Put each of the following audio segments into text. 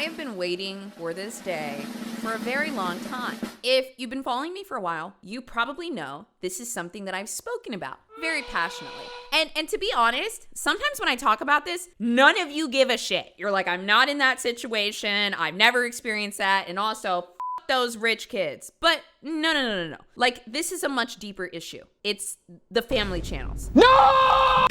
I have been waiting for this day for a very long time. If you've been following me for a while, you probably know this is something that I've spoken about very passionately. And to be honest, sometimes when I talk about this, none of you give a shit. You're like, I'm not in that situation. I've never experienced that. And also, f those rich kids. But no. Like, this is a much deeper issue. It's the family channels. No!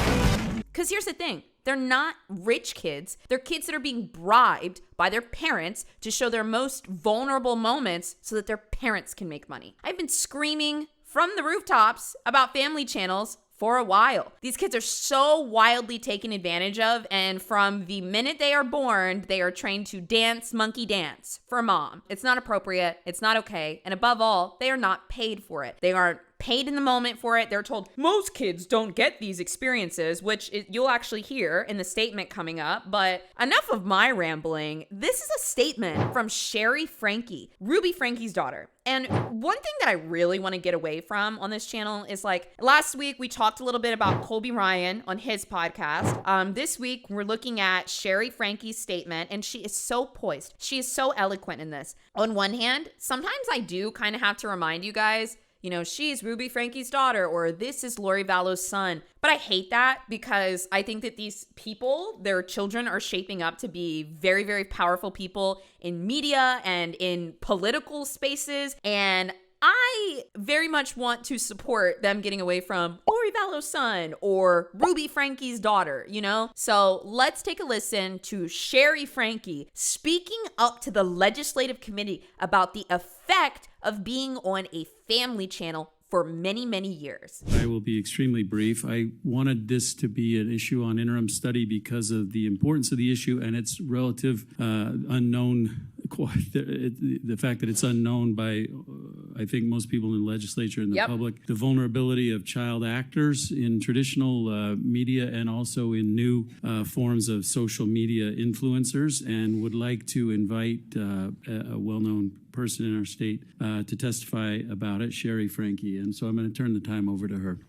Because here's the thing. They're not rich kids. They're kids that are being bribed by their parents to show their most vulnerable moments so that their parents can make money. I've been screaming from the rooftops about family channels for a while. These kids are so wildly taken advantage of, and from the minute they are born, they are trained to dance monkey dance for mom. It's not appropriate. It's not okay. And above all, they are not paid for it. They aren't paid in the moment for it. They're told most kids don't get these experiences, which you'll actually hear in the statement coming up. But enough of my rambling. This is a statement from Shari Franke, Ruby Franke's daughter. And one thing that I really want to get away from on this channel is, like, last week we talked a little bit about Colby Ryan on his podcast. This week we're looking at Shari Franke's statement, and she is so poised. She is so eloquent in this. On one hand, sometimes I do kind of have to remind you guys, you know, she's Ruby Franke's daughter, or this is Lori Vallow's son. But I hate that because I think that these people, their children, are shaping up to be very, very powerful people in media and in political spaces. And I very much want to support them getting away from Lori Vallow's son or Ruby Franke's daughter, you know? So let's take a listen to Shari Franke speaking up to the legislative committee about the effect of being on a family channel for many, many years. I will be extremely brief. I wanted this to be an issue on interim study because of the importance of the issue and its relative unknown, the fact that it's unknown by, I think, most people in the legislature and the public, the vulnerability of child actors in traditional media and also in new forms of social media influencers, and would like to invite a well-known person in our state to testify about it, Shari Franke. And so I'm going to turn the time over to her.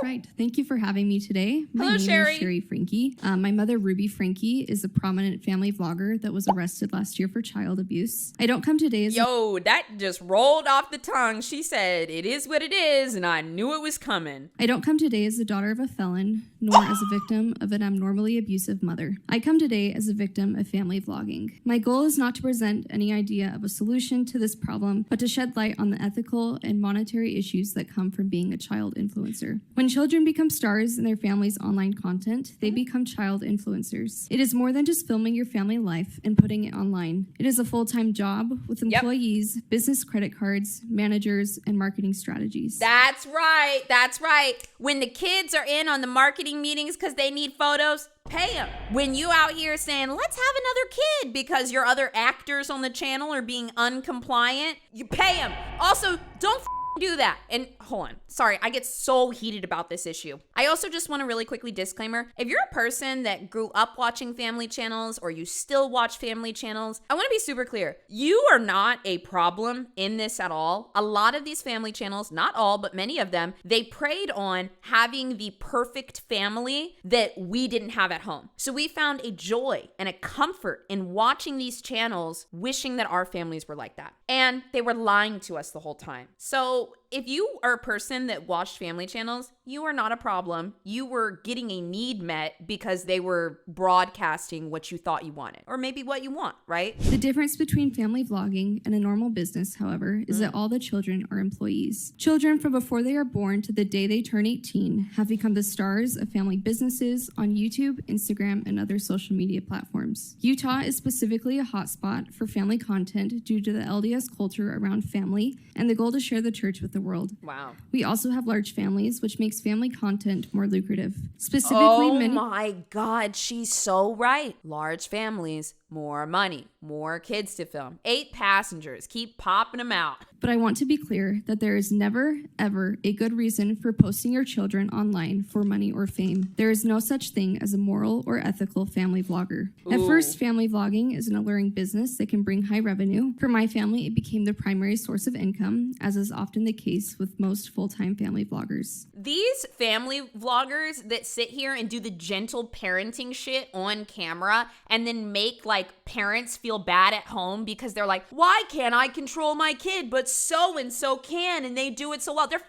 Right. Thank you for having me today. Hello, My name Shari. is Shari Franke. My mother, Ruby Franke, is a prominent family vlogger that was arrested last year for child abuse. I don't come today as that just rolled off the tongue. She said, it is what it is, and I knew it was coming. I don't come today as the daughter of a felon, nor as a victim of an abnormally abusive mother. I come today as a victim of family vlogging. My goal is not to present any idea of a solution to this problem, but to shed light on the ethical and monetary issues that come from being a child influencer. When children become stars in their family's online content, they become child influencers. It is more than just filming your family life and putting it online. It is a full-time job with employees, business credit cards, managers, and marketing strategies. That's right. That's right. When the kids are in on the marketing meetings because they need photos, pay them. When you out here saying, let's have another kid because your other actors on the channel are being uncompliant, you pay them. Also, don't do that. And hold on. Sorry, I get so heated about this issue. I also just want to really quickly disclaimer. If you're a person that grew up watching family channels or you still watch family channels, I want to be super clear. You are not a problem in this at all. A lot of these family channels, not all, but many of them, they preyed on having the perfect family that we didn't have at home. So we found a joy and a comfort in watching these channels, wishing that our families were like that. And they were lying to us the whole time. So if you are a person that watched family channels, you are not a problem. You were getting a need met because they were broadcasting what you thought you wanted, or maybe what you want, right? The difference between family vlogging and a normal business, however, is that all the children are employees. Children from before they are born to the day they turn 18 have become the stars of family businesses on YouTube, Instagram, and other social media platforms. Utah is specifically a hotspot for family content due to the LDS culture around family and the goal to share the church with the world. Wow. We also have large families, which makes family content more lucrative. Specifically, my God, she's so right. Large families, more money, more kids to film. 8 passengers, keep popping them out. But I want to be clear that there is never, ever a good reason for posting your children online for money or fame. There is no such thing as a moral or ethical family vlogger. Ooh. At first, family vlogging is an alluring business that can bring high revenue. For my family, it became the primary source of income, as is often the case with most full-time family vloggers. These family vloggers that sit here and do the gentle parenting shit on camera and then make like like parents feel bad at home because they're like, why can't I control my kid, but so and so can, and they do it so well. They're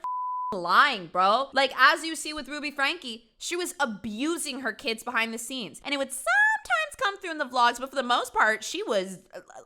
lying, bro. Like, as you see with Ruby Franke, she was abusing her kids behind the scenes, and it would sometimes come through in the vlogs, but for the most part, she was,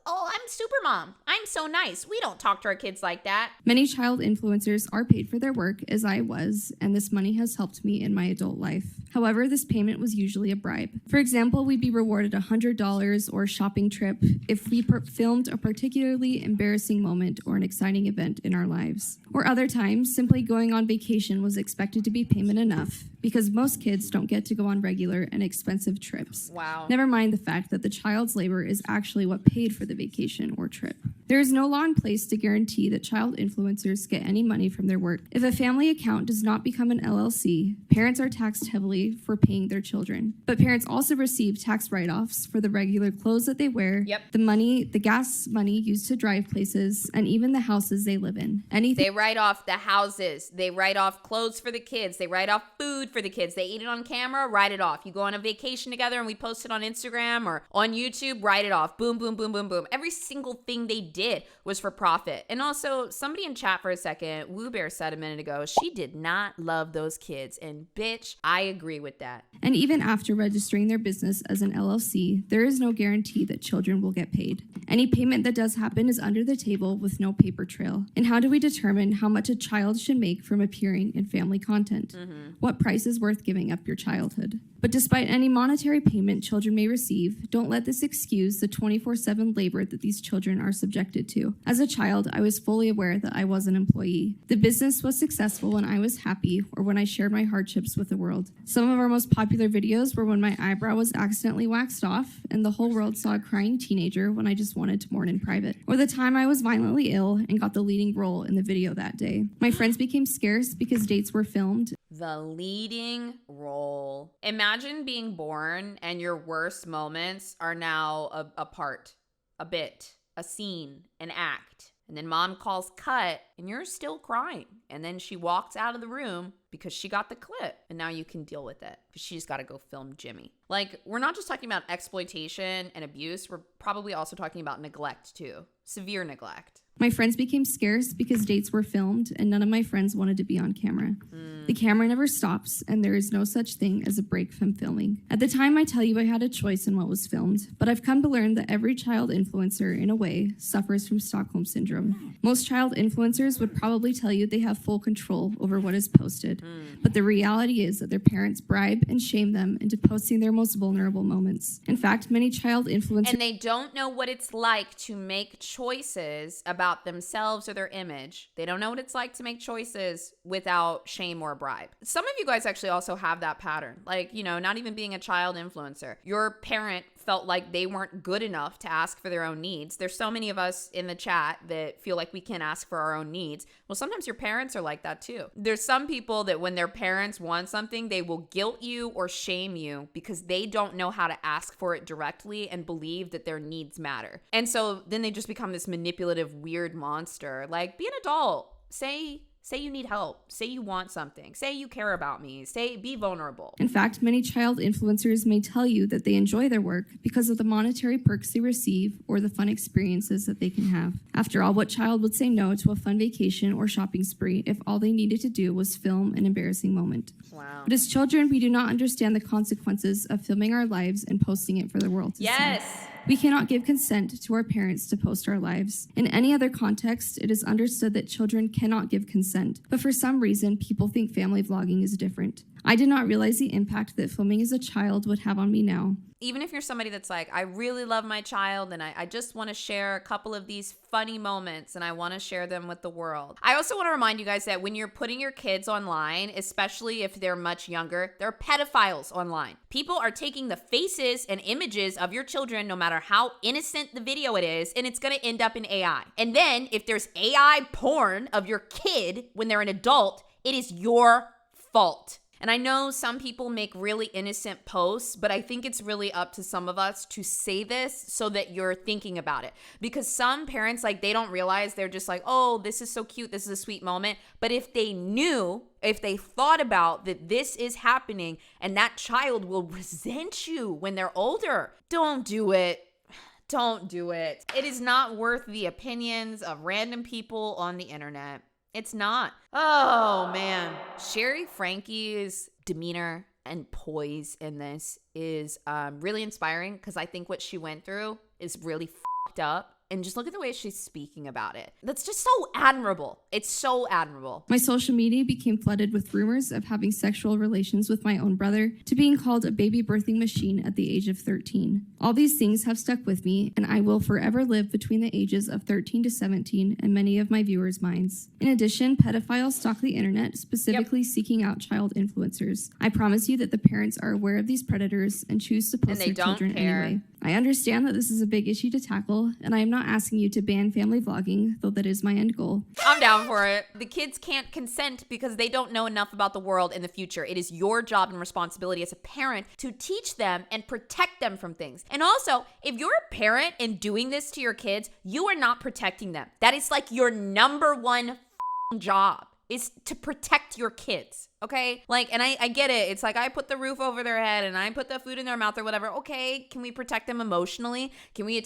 oh, I'm super mom. I'm so nice. We don't talk to our kids like that. Many child influencers are paid for their work, as I was, and this money has helped me in my adult life. However, this payment was usually a bribe. For example, we'd be rewarded $100 or a shopping trip if we filmed a particularly embarrassing moment or an exciting event in our lives. Or other times, simply going on vacation was expected to be payment enough, because most kids don't get to go on regular and expensive trips. Wow. Never mind the fact that the child's labor is actually what paid for the vacation or trip. There is no law in place to guarantee that child influencers get any money from their work. If a family account does not become an LLC, parents are taxed heavily for paying their children. But parents also receive tax write-offs for the regular clothes that they wear, the gas money used to drive places, and even the houses they live in. They write off the houses. They write off clothes for the kids. They write off food for the kids. They eat it on camera, write it off. You go on a vacation together and we post it on Instagram or on YouTube, write it off. Boom, boom, boom, boom, boom. Every single thing they did was for profit. And also, somebody in chat for a second, Woo Bear said a minute ago, she did not love those kids. And bitch, I agree with that. And even after registering their business as an LLC, there is no guarantee that children will get paid. Any payment that does happen is under the table with no paper trail. And how do we determine how much a child should make from appearing in family content? What price is worth giving up your childhood? But despite any monetary payment children may receive, don't let this excuse the 24/7 labor that these children are subjected to. As a child, I was fully aware that I was an employee. The business was successful when I was happy or when I shared my hardships with the world. Some of our most popular videos were when my eyebrow was accidentally waxed off and the whole world saw a crying teenager when I just wanted to mourn in private. Or the time I was violently ill and got the leading role in the video that day. My friends became scarce because dates were filmed. The leading role. Imagine being born and your worst moments are now a part, a bit, a scene, an act. And then mom calls cut and you're still crying. And then she walks out of the room because she got the clip and now you can deal with it because she's got to go film Jimmy. Like, we're not just talking about exploitation and abuse. We're probably also talking about neglect too. Severe neglect. My friends became scarce because dates were filmed and none of my friends wanted to be on camera. The camera never stops and there is no such thing as a break from filming. At the time, I tell you I had a choice in what was filmed, but I've come to learn that every child influencer, in a way, suffers from Stockholm Syndrome. Most child influencers would probably tell you they have full control over what is posted, but the reality is that their parents bribe and shame them into posting their most vulnerable moments. In fact, many child influencers... And they don't know what it's like to make choices about themselves or their image. They don't know what it's like to make choices without shame or bribe. Some of you guys actually also have that pattern. Like, you know, not even being a child influencer. Your parent felt like they weren't good enough to ask for their own needs. There's so many of us in the chat that feel like we can't ask for our own needs. Well, sometimes your parents are like that too. There's some people that when their parents want something, they will guilt you or shame you because they don't know how to ask for it directly and believe that their needs matter. And so then they just become this manipulative, weird monster. Like, be an adult. Say you need help. Say you want something. Say you care about me. Be vulnerable. In fact, many child influencers may tell you that they enjoy their work because of the monetary perks they receive or the fun experiences that they can have. After all, what child would say no to a fun vacation or shopping spree if all they needed to do was film an embarrassing moment? Wow. But as children, we do not understand the consequences of filming our lives and posting it for the world to see. We cannot give consent to our parents to post our lives. In any other context, it is understood that children cannot give consent, but for some reason, people think family vlogging is different. I did not realize the impact that filming as a child would have on me now. Even if you're somebody that's like, I really love my child and I just want to share a couple of these funny moments and I want to share them with the world. I also want to remind you guys that when you're putting your kids online, especially if they're much younger, there are pedophiles online. People are taking the faces and images of your children, no matter how innocent the video it is, and it's going to end up in AI. And then if there's AI porn of your kid when they're an adult, it is your fault. And I know some people make really innocent posts, but I think it's really up to some of us to say this so that you're thinking about it. Because some parents, like, they don't realize, they're just like, oh, this is so cute, this is a sweet moment. But if they knew, if they thought about that this is happening and that child will resent you when they're older, don't do it. Don't do it. It is not worth the opinions of random people on the internet. It's not. Oh, man. Shari Franke's demeanor and poise in this is really inspiring because I think what she went through is really fucked up. And just look at the way she's speaking about it. That's just so admirable. It's so admirable. My social media became flooded with rumors of having sexual relations with my own brother to being called a baby birthing machine at the age of 13. All these things have stuck with me, and I will forever live between the ages of 13 to 17 in many of my viewers' minds. In addition, pedophiles stalk the internet, specifically seeking out child influencers. I promise you that the parents are aware of these predators and choose to post their children anyway. I understand that this is a big issue to tackle, and I am not asking you to ban family vlogging, though that is my end goal. I'm down for it. The kids can't consent because they don't know enough about the world in the future. It is your job and responsibility as a parent to teach them and protect them from things. And also, if you're a parent and doing this to your kids, you are not protecting them. That is like your number one job, is to protect your kids. Okay? Like, and I get it. It's like I put the roof over their head and I put the food in their mouth or whatever. Okay, can we protect them emotionally? Can we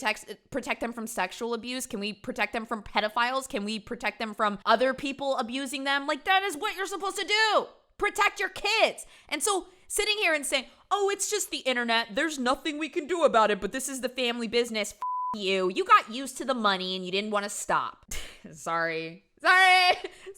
protect them from sexual abuse? Can we protect them from pedophiles? Can we protect them from other people abusing them? Like, that is what you're supposed to do. Protect your kids. And so sitting here and saying, oh, it's just the internet. There's nothing we can do about it, but this is the family business. You got used to the money and you didn't want to stop. Sorry,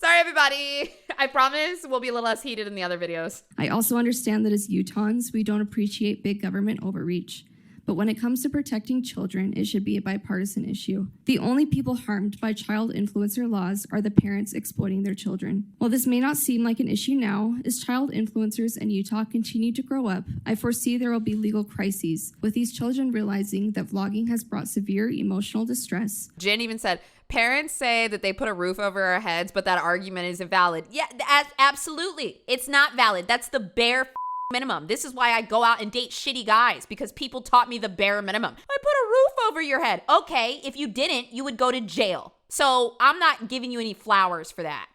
everybody. I promise we'll be a little less heated in the other videos. I also understand that as Utahns, we don't appreciate big government overreach. But when it comes to protecting children, it should be a bipartisan issue. The only people harmed by child influencer laws are the parents exploiting their children. While this may not seem like an issue now, as child influencers in Utah continue to grow up, I foresee there will be legal crises, with these children realizing that vlogging has brought severe emotional distress. Jen even said, parents say that they put a roof over our heads, but that argument isn't valid. Yeah, absolutely. It's not valid. That's the bare minimum. This is why I go out and date shitty guys, because people taught me the bare minimum. I put a roof over your head. Okay, if you didn't, you would go to jail. So I'm not giving you any flowers for that.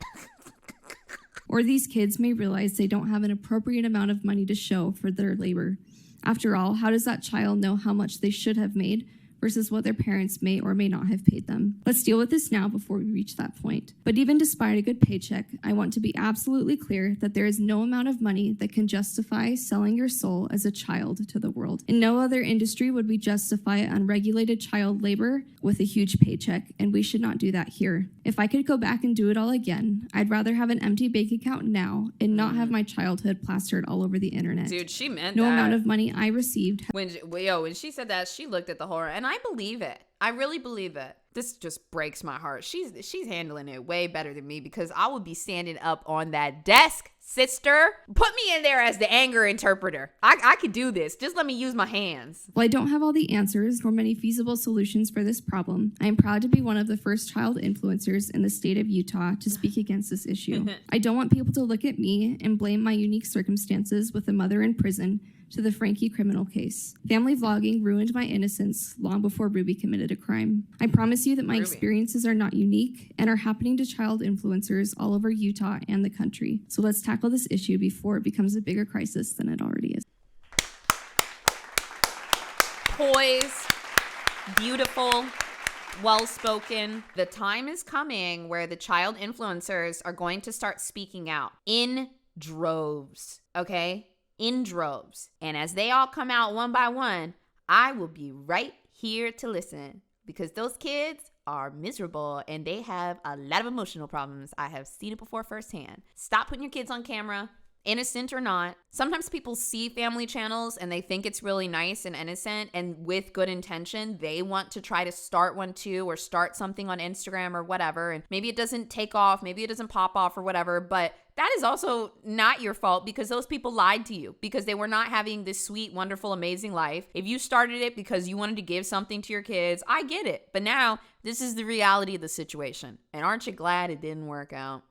Or these kids may realize they don't have an appropriate amount of money to show for their labor. After all, how does that child know how much they should have made versus what their parents may or may not have paid them? Let's deal with this now before we reach that point. But even despite a good paycheck, I want to be absolutely clear that there is no amount of money that can justify selling your soul as a child to the world. In no other industry would we justify unregulated child labor with a huge paycheck, and we should not do that here. If I could go back and do it all again, I'd rather have an empty bank account now and not have my childhood plastered all over the internet. Dude, she meant no that. amount of money I received. When she said that, she looked at the horror, and I believe it. I really believe it. This just breaks my heart. She's handling it way better than me, because I would be standing up on that desk, sister. Put me in there as the anger interpreter. I could do this. Just let me use my hands. While I don't have all the answers nor many feasible solutions for this problem, I am proud to be one of the first child influencers in the state of Utah to speak against this issue. I don't want people to look at me and blame my unique circumstances with a mother in prison to the Franke criminal case. Family vlogging ruined my innocence long before Ruby committed a crime. I promise you that my experiences are not unique and are happening to child influencers all over Utah and the country. So let's tackle this issue before it becomes a bigger crisis than it already is. Poise, beautiful, well-spoken. The time is coming where the child influencers are going to start speaking out in droves, okay? In droves. And as they all come out one by one, I will be right here to listen, because those kids are miserable and they have a lot of emotional problems. I have seen it before firsthand. Stop putting your kids on camera, innocent or not. Sometimes people see family channels and they think it's really nice and innocent, and with good intention, they want to try to start one too, or start something on Instagram or whatever. And maybe it doesn't take off, maybe it doesn't pop off or whatever, but that is also not your fault, because those people lied to you, because they were not having this sweet, wonderful, amazing life. If you started it because you wanted to give something to your kids, I get it. But now this is the reality of the situation. And aren't you glad it didn't work out?